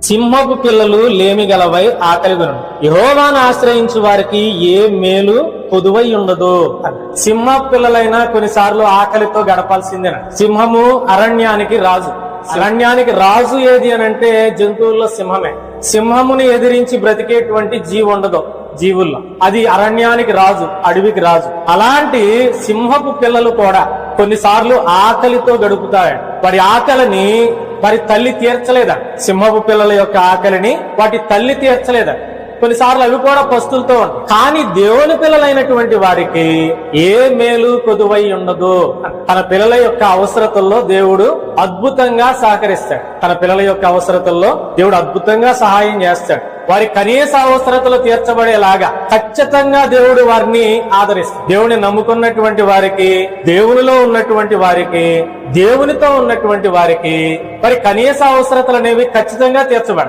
సింహపు పిల్లలు లేమి గలవై ఆకలిగొను, యెహోవాను ఆశ్రయించు వారికి ఏ మేలు పొదువై ఉండదు. సింహపు పిల్లలైనా కొన్నిసార్లు ఆకలితో గడపాల్సిందేన. సింహము అరణ్యానికి రాజు. అరణ్యానికి రాజు ఏది అనంటే జంతువుల్లో సింహమే. సింహముని ఎదిరించి బ్రతికేటువంటి జీవి ఉండదు జీవుల్లో. అది అరణ్యానికి రాజు, అడవికి రాజు. అలాంటి సింహపు పిల్లలు కూడా కొన్నిసార్లు ఆకలితో గడుపుతాయి. వారి ఆకలిని వారి తల్లి తీర్చలేదా? సింహపు పిల్లల యొక్క ఆకలిని వాటి తల్లి తీర్చలేదా? కొన్నిసార్లు అవి కూడా పస్తులతో ఉంటాయి. కానీ దేవుని పిల్లలైనటువంటి వారికి ఏ మేలు కొదువై ఉండదు. తన పిల్లల యొక్క అవసరతల్లో దేవుడు అద్భుతంగా సహకరిస్తాడు. తన పిల్లల యొక్క అవసరతల్లో దేవుడు అద్భుతంగా సహాయం చేస్తాడు. వారి కనీస అవసరతలు తీర్చబడేలాగా ఖచ్చితంగా దేవుడు వారిని ఆదరిస్తాడు. దేవుని నమ్ముకున్నటువంటి వారికి, దేవునిలో ఉన్నటువంటి వారికి, దేవునితో ఉన్నటువంటి వారికి వారి కనీస అవసరతలు అనేవి ఖచ్చితంగా తీర్చబడతాయి.